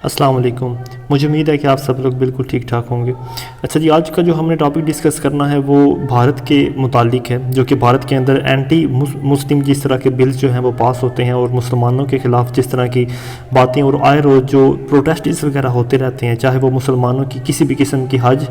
السلام علیکم. مجھے امید ہے کہ آپ سب لوگ بالکل ٹھیک ٹھاک ہوں گے. اچھا جی، آج کا جو ہم نے ٹاپک ڈسکس کرنا ہے وہ بھارت کے متعلق ہے، جو کہ بھارت کے اندر اینٹی مسلم جس طرح کے بلز جو ہیں وہ پاس ہوتے ہیں اور مسلمانوں کے خلاف جس طرح کی باتیں اور آئے روز جو پروٹیسٹس وغیرہ ہوتے رہتے ہیں، چاہے وہ مسلمانوں کی کسی بھی قسم کی حج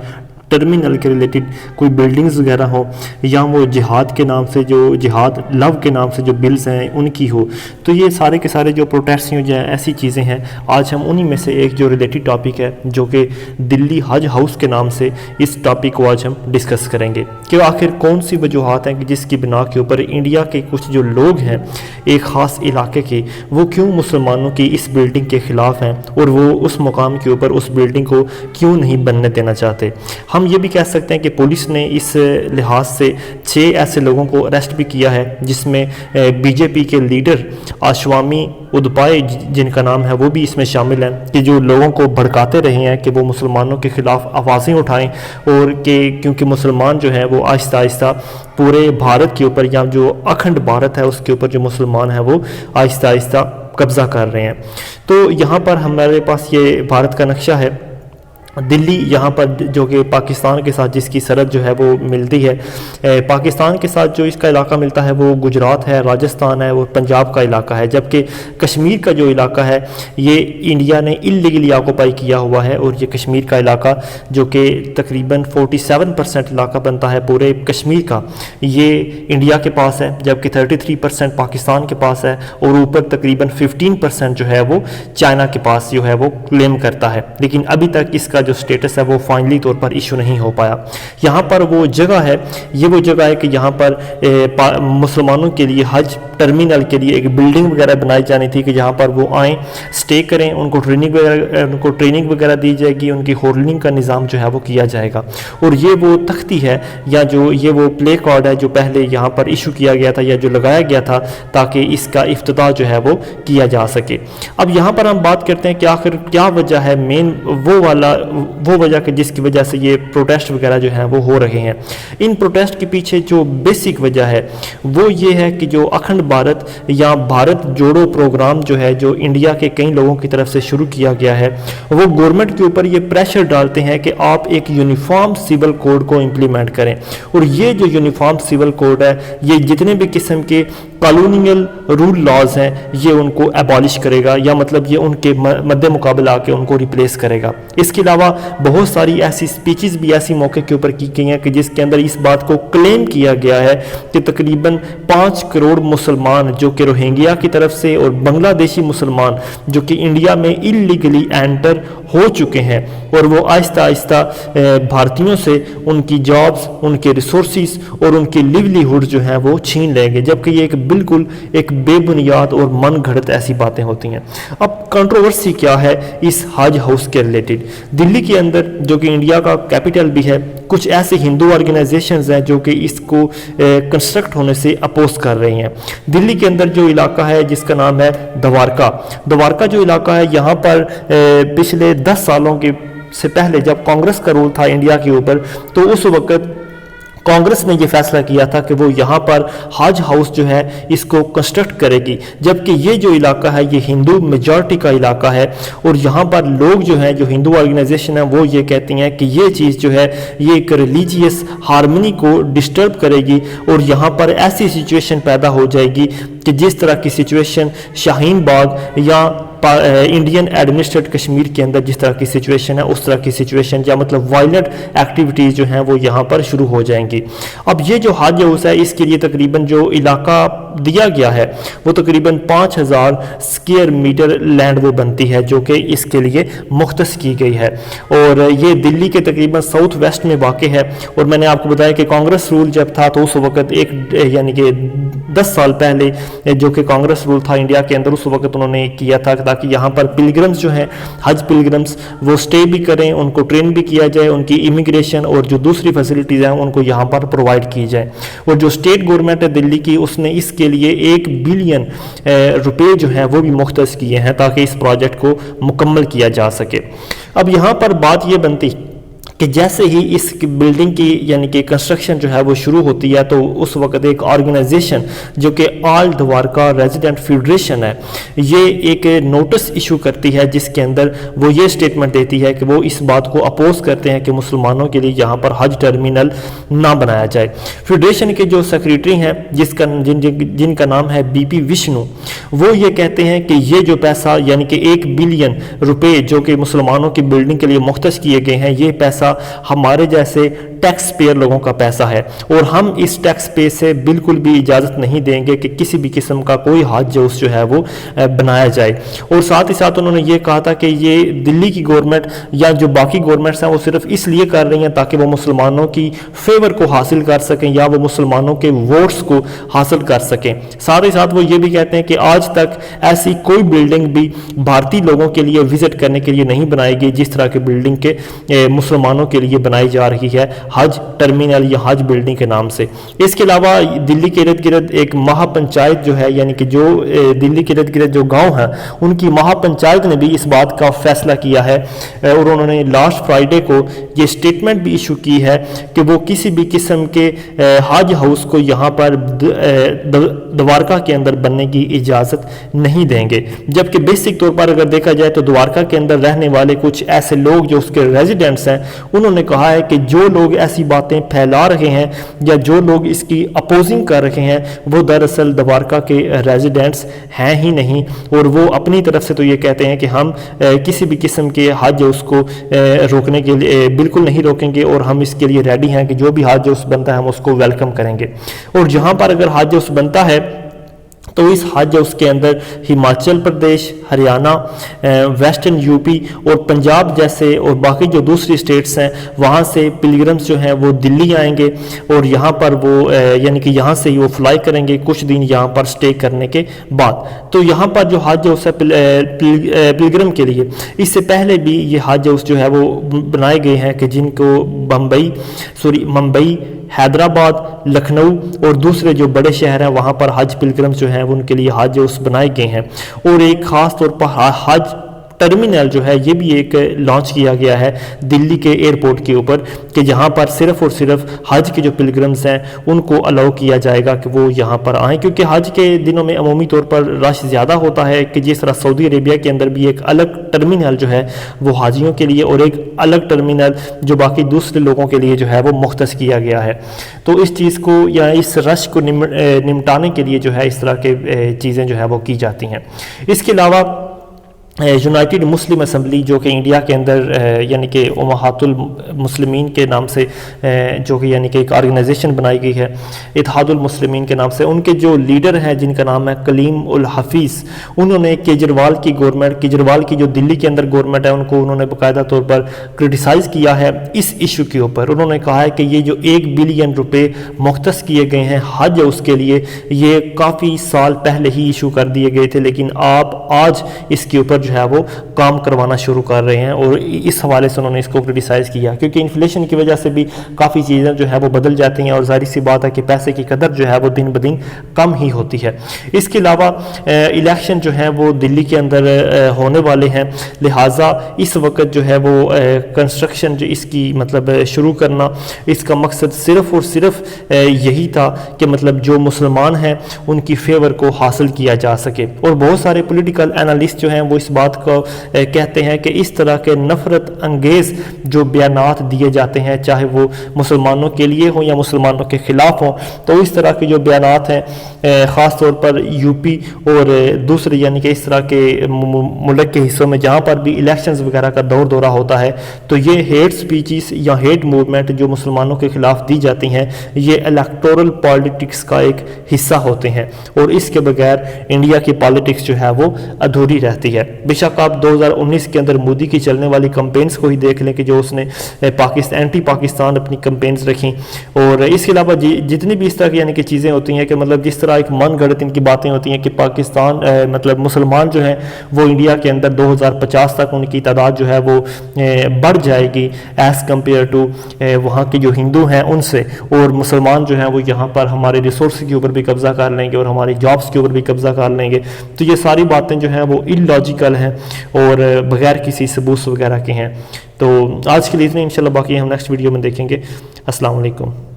ٹرمینل کے ریلیٹڈ کوئی بلڈنگز وغیرہ ہو، یا وہ جہاد کے نام سے جو جہاد لو کے نام سے جو بلز ہیں ان کی ہو، تو یہ سارے کے سارے جو پروٹیسٹ جو ایسی چیزیں ہیں، آج ہم انہی میں سے ایک جو ریلیٹڈ ٹاپک ہے جو کہ دلی حج ہاؤس کے نام سے، اس ٹاپک کو آج ہم ڈسکس کریں گے کہ آخر کون سی وجوہات ہیں کہ جس کی بنا کے اوپر انڈیا کے کچھ جو لوگ ہیں ایک خاص علاقے کے، وہ کیوں مسلمانوں کی اس بلڈنگ کے خلاف ہیں اور وہ اس مقام کے اوپر اس بلڈنگ کو کیوں نہیں بننے دینا چاہتے. ہم یہ بھی کہہ سکتے ہیں کہ پولیس نے اس لحاظ سے 6 ایسے لوگوں کو اریسٹ بھی کیا ہے، جس میں بی جے پی کے لیڈر آشوامی ادپائے جن کا نام ہے وہ بھی اس میں شامل ہیں، کہ جو لوگوں کو بھڑکاتے رہے ہیں کہ وہ مسلمانوں کے خلاف آوازیں اٹھائیں، اور کہ کیونکہ مسلمان جو ہیں وہ آہستہ آہستہ پورے بھارت کے اوپر، یا جو اکھنڈ بھارت ہے اس کے اوپر جو مسلمان ہیں وہ آہستہ آہستہ قبضہ کر رہے ہیں. تو یہاں پر ہمارے پاس یہ بھارت کا نقشہ ہے. دلی یہاں پر جو کہ پاکستان کے ساتھ جس کی سرحد جو ہے وہ ملتی ہے، پاکستان کے ساتھ جو اس کا علاقہ ملتا ہے وہ گجرات ہے، راجستھان ہے، وہ پنجاب کا علاقہ ہے، جبکہ کشمیر کا جو علاقہ ہے یہ انڈیا نے انلیگلی آکوپائی کیا ہوا ہے. اور یہ کشمیر کا علاقہ جو کہ تقریباً 47% علاقہ بنتا ہے پورے کشمیر کا، یہ انڈیا کے پاس ہے، جبکہ 33% پاکستان کے پاس ہے، اور اوپر تقریباً 15% جو ہے وہ چائنا کے پاس جو ہے وہ کلیم کرتا ہے. لیکن ابھی تک اس کا جو سٹیٹس ہے وہ فائنلی طور پر ایشو نہیں ہو پایا. یہاں پر وہ جگہ ہے، یہ وہ جگہ ہے کہ یہاں پر مسلمانوں کے لیے حج ٹرمینل کے لیے ایک بلڈنگ وغیرہ بنائی جانی تھی کہ جہاں پر وہ آئیں، سٹے کریں، ان کو ٹریننگ وغیرہ دی جائے گی، ان کی ہولڈنگ کا نظام جو ہے وہ کیا جائے گا. اور یہ وہ تختی ہے یا جو یہ وہ پلے کارڈ ہے جو پہلے یہاں پر ایشو کیا گیا تھا یا جو لگایا گیا تھا تاکہ اس کا افتتاح جو ہے وہ کیا جا سکے. اب یہاں پر ہم بات کرتے ہیں کہ آخر کیا وجہ ہے، مین وہ وجہ کہ جس کی وجہ سے یہ پروٹیسٹ وغیرہ جو ہیں وہ ہو رہے ہیں. ان پروٹیسٹ کے پیچھے جو بیسک وجہ ہے وہ یہ ہے کہ جو اکھنڈ بھارت یا بھارت جوڑو پروگرام جو ہے، جو انڈیا کے کئی لوگوں کی طرف سے شروع کیا گیا ہے، وہ گورنمنٹ کے اوپر یہ پریشر ڈالتے ہیں کہ آپ ایک یونیفارم سول کوڈ کو امپلیمنٹ کریں. اور یہ جو یونیفارم سول کوڈ ہے یہ جتنے بھی قسم کے کالونیل رول لاز ہیں یہ ان کو ایبالش کرے گا، یا مطلب یہ ان کے مد مقابل آ کے ان کو ریپلیس کرے گا. اس کے علاوہ بہت ساری ایسی سپیچز بھی ایسی موقع کے اوپر کی گئی ہیں کہ جس کے اندر اس بات کو کلیم کیا گیا ہے کہ تقریباً 5 کروڑ مسلمان جو کہ روہنگیا کی طرف سے اور بنگلہ دیشی مسلمان جو کہ انڈیا میں انلیگلی انٹر ہو چکے ہیں، اور وہ آہستہ آہستہ بھارتیوں سے ان کی جابز، ان کے ریسورسز اور ان کی لیولی ہوڈ جو ہیں وہ چھین لیں گے، جبکہ یہ بالکل ایک بے بنیاد اور من گھڑت ایسی باتیں ہوتی ہیں. اب کنٹروورسی کیا ہے اس حج ہاؤس کے ریلیٹڈ؟ دلی کے اندر جو کہ انڈیا کا کیپٹل بھی ہے، کچھ ایسے ہندو آرگنائزیشنز ہیں جو کہ اس کو کنسٹرکٹ ہونے سے اپوز کر رہی ہیں. دلی کے اندر جو علاقہ ہے جس کا نام ہے دوارکا جو علاقہ ہے، یہاں پر پچھلے 10 سالوں کے سے پہلے جب کانگریس کا رول تھا انڈیا کے اوپر، تو اس وقت کانگریس نے یہ فیصلہ کیا تھا کہ وہ یہاں پر حج ہاؤس جو ہے اس کو کنسٹرکٹ کرے گی، جبکہ یہ جو علاقہ ہے یہ ہندو میجورٹی کا علاقہ ہے. اور یہاں پر لوگ جو ہیں، جو ہندو آرگنائزیشن ہیں، وہ یہ کہتی ہیں کہ یہ چیز جو ہے یہ ایک ریلیجیس ہارمنی کو ڈسٹرب کرے گی، اور یہاں پر ایسی سچویشن پیدا ہو جائے گی کہ جس طرح کی سچویشن شاہین باغ یا انڈین ایڈمنسٹریٹ کشمیر کے اندر جس طرح کی سچویشن ہے، اس طرح کی سچویشن یا مطلب وائلنٹ ایکٹیویٹیز جو ہیں وہ یہاں پر شروع ہو جائیں گی. اب یہ جو حج ہاؤس ہے اس کے لیے تقریباً جو علاقہ دیا گیا ہے وہ تقریباً 5000 اسکوائر میٹر لینڈ وہ بنتی ہے جو کہ اس کے لیے مختص کی گئی ہے. اور یہ دلی کے تقریباً ساؤتھ ویسٹ میں واقع ہے. اور میں نے آپ کو بتایا کہ کانگریس رول جب تھا تو اس وقت یعنی کہ 10 سال پہلے جو کہ کانگریس رول تھا انڈیا کے اندر، اس وقت انہوں نے کیا تھا تاکہ یہاں پر پلگرمز جو ہیں، حج پلگرمز، وہ سٹے بھی کریں، ان کو ٹرین بھی کیا جائے، ان کی امیگریشن اور جو دوسری فیسلٹیز ہیں ان کو یہاں پر پرووائڈ کی جائے. اور جو اسٹیٹ گورنمنٹ ہے دلی کی، اس نے اس کے لیے 1 بلین روپے جو ہیں وہ بھی مختص کیے ہیں تاکہ اس پروجیکٹ کو مکمل کیا جا سکے. اب یہاں پر بات یہ بنتی کہ جیسے ہی اس بلڈنگ کی یعنی کہ کنسٹرکشن جو ہے وہ شروع ہوتی ہے تو اس وقت ایک آرگنائزیشن جو کہ آل دوارکا ریزیڈنٹ فیڈریشن ہے یہ ایک نوٹس ایشو کرتی ہے جس کے اندر وہ یہ سٹیٹمنٹ دیتی ہے کہ وہ اس بات کو اپوز کرتے ہیں کہ مسلمانوں کے لیے یہاں پر حج ٹرمینل نہ بنایا جائے۔ فیڈریشن کے جو سیکریٹری ہیں جن کا نام ہے بی پی وشنو، وہ یہ کہتے ہیں کہ یہ جو پیسہ یعنی کہ 1 بلین روپے جو کہ مسلمانوں کی بلڈنگ کے لیے مختص کیے گئے ہیں، یہ پیسہ ہمارے جیسے ٹیکس پیئر لوگوں کا پیسہ ہے اور ہم اس ٹیکس پے سے بالکل بھی اجازت نہیں دیں گے کہ کسی بھی قسم کا کوئی حج جو ہے وہ بنایا جائے۔ اور ساتھ ہی ساتھ انہوں نے یہ کہا تھا کہ یہ دلی کی گورنمنٹ یا جو باقی گورنمنٹس ہیں وہ صرف اس لیے کر رہی ہیں تاکہ وہ مسلمانوں کی فیور کو حاصل کر سکیں یا وہ مسلمانوں کے ووٹس کو حاصل کر سکیں۔ ساتھ ہی ساتھ وہ یہ بھی کہتے ہیں کہ آج تک ایسی کوئی بلڈنگ بھی بھارتی لوگوں کے لیے وزٹ کرنے کے لیے نہیں بنائی گئی جس طرح کی بلڈنگ کے مسلمانوں کے لیے بنائی جا رہی ہے حج ٹرمینل یا حج بلڈنگ کے نام سے۔ اس کے علاوہ دلی کے ارد گرد ایک مہا پنچایت جو ہے یعنی کہ جو دلی کے ارد گرد جو گاؤں ہیں ان کی مہا پنچایت نے بھی اس بات کا فیصلہ کیا ہے اور انہوں نے لاسٹ فرائیڈے کو یہ سٹیٹمنٹ بھی ایشو کی ہے کہ وہ کسی بھی قسم کے حج ہاؤس کو یہاں پر دوارکا کے اندر بننے کی اجازت نہیں دیں گے، جبکہ بیسک طور پر اگر دیکھا جائے تو دوارکا کے اندر رہنے والے کچھ ایسے لوگ جو اس کے ریزیڈنٹس ہیں انہوں نے کہا ہے کہ جو لوگ ایسی باتیں پھیلا رہے ہیں یا جو لوگ اس کی اپوزنگ کر رہے ہیں وہ دراصل دوارکا کے ریزیڈنٹس ہیں ہی نہیں، اور وہ اپنی طرف سے تو یہ کہتے ہیں کہ ہم کسی بھی قسم کے حج اس کو روکنے کے لیے بالکل نہیں روکیں گے اور ہم اس کے لیے ریڈی ہیں کہ جو بھی حج اس بنتا ہے ہم اس کو ویلکم کریں گے۔ اور جہاں پر اگر حج اس بنتا ہے تو اس حج ہاؤس کے اندر Himachal Pradesh, Haryana, western U P اور پنجاب جیسے اور باقی جو دوسری سٹیٹس ہیں وہاں سے پلگرمز جو ہیں وہ دلی آئیں گے اور یہاں پر وہ یعنی کہ یہاں سے ہی وہ فلائی کریں گے کچھ دن یہاں پر سٹے کرنے کے بعد۔ تو یہاں پر جو حج ہاؤس ہے پلگرم کے لیے اس سے پہلے بھی یہ حج ہاؤس جو ہے وہ بنائے گئے ہیں کہ جن کو ممبئی، حیدرآباد، لکھنؤ اور دوسرے جو بڑے شہر ہیں وہاں پر حج پلگرمز جو ہیں ان کے لیے حج ہاؤس بنائے گئے ہیں۔ اور ایک خاص طور پر حج ٹرمینل جو ہے یہ بھی ایک لانچ کیا گیا ہے دلی کے ایئرپورٹ کے اوپر کہ جہاں پر صرف اور صرف حج کے جو پلگرمز ہیں ان کو الاؤ کیا جائے گا کہ وہ یہاں پر آئیں، کیونکہ حج کے دنوں میں عمومی طور پر رش زیادہ ہوتا ہے کہ جس طرح سعودی عربیہ کے اندر بھی ایک الگ ٹرمینل جو ہے وہ حاجیوں کے لیے اور ایک الگ ٹرمینل جو باقی دوسرے لوگوں کے لیے جو ہے وہ مختص کیا گیا ہے۔ تو اس چیز کو یا اس رش کو نمٹانے کے لیے جو ہے اس طرح کے چیزیں جو ہے وہ کی جاتی ہیں۔ اس کے علاوہ یونائٹڈ مسلم اسمبلی جو کہ انڈیا کے اندر یعنی کہ امہات المسلمین کے نام سے جو کہ یعنی کہ ایک آرگنائزیشن بنائی گئی ہے اتحاد المسلمین کے نام سے، ان کے جو لیڈر ہیں جن کا نام ہے کلیم الحفیظ، انہوں نے کیجریوال کی جو دلی کے اندر گورنمنٹ ہے ان کو انہوں نے باقاعدہ طور پر کرٹیسائز کیا ہے اس ایشو کے اوپر۔ انہوں نے کہا ہے کہ یہ جو 1 بلین روپے مختص کیے گئے ہیں حج اس کے لیے یہ کافی سال پہلے ہی ایشو کر دیے گئے تھے، لیکن آپ آج اس کے اوپر جو ہے وہ کام کروانا شروع کر رہے ہیں، اور اس حوالے سے انہوں نے اس کو کرٹیسائز کیا کیونکہ انفلیشن کی وجہ سے بھی کافی چیزیں جو ہے وہ بدل جاتی ہیں اور ظاہر سی بات ہے کہ پیسے کی قدر جو ہے وہ دن بدن کم ہی ہوتی ہے۔ اس کے علاوہ الیکشن جو ہیں وہ دلی کے اندر ہونے والے ہیں، لہٰذا اس وقت جو ہے وہ کنسٹرکشن جو اس کی مطلب شروع کرنا اس کا مقصد صرف اور صرف یہی تھا کہ مطلب جو مسلمان ہیں ان کی فیور کو حاصل کیا جا سکے۔ اور بہت سارے پولیٹیکل انالسٹ جو ہیں وہ اس بات کو کہتے ہیں کہ اس طرح کے نفرت انگیز جو بیانات دیے جاتے ہیں چاہے وہ مسلمانوں کے لیے ہوں یا مسلمانوں کے خلاف ہوں، تو اس طرح کے جو بیانات ہیں خاص طور پر یو پی اور دوسرے یعنی کہ اس طرح کے ملک کے حصوں میں جہاں پر بھی الیکشنز وغیرہ کا دورہ ہوتا ہے تو یہ ہیٹ سپیچز یا ہیٹ موومنٹ جو مسلمانوں کے خلاف دی جاتی ہیں یہ الیکٹورل پالیٹکس کا ایک حصہ ہوتے ہیں، اور اس کے بغیر انڈیا کی پالیٹکس جو ہے وہ ادھوری رہتی ہے۔ بے شک آپ 2019 کے اندر مودی کی چلنے والی کمپینز کو ہی دیکھ لیں کہ جو اس نے اینٹی پاکستان اپنی کمپینز رکھیں، اور اس کے علاوہ جتنی بھی اس طرح کی یعنی کہ چیزیں ہوتی ہیں کہ مطلب جس طرح ایک من گھڑت ان کی باتیں ہوتی ہیں کہ پاکستان مطلب مسلمان جو ہیں وہ انڈیا کے اندر 2050 تک ان کی تعداد جو ہے وہ بڑھ جائے گی ایز کمپیئر ٹو وہاں کے جو ہندو ہیں ان سے، اور مسلمان جو ہیں وہ یہاں پر ہمارے ریسورس کے اوپر بھی قبضہ کر لیں گے اور ہماری جابس کے اوپر بھی قبضہ کر لیں گے۔ تو یہ ساری باتیں جو ہیں وہ illogical پولیٹیکل ہیں اور بغیر کسی ثبوت وغیرہ کے ہیں. تو آج کے لیے اتنے، انشاءاللہ باقی ہم نیکسٹ ویڈیو میں دیکھیں گے. السلام علیکم.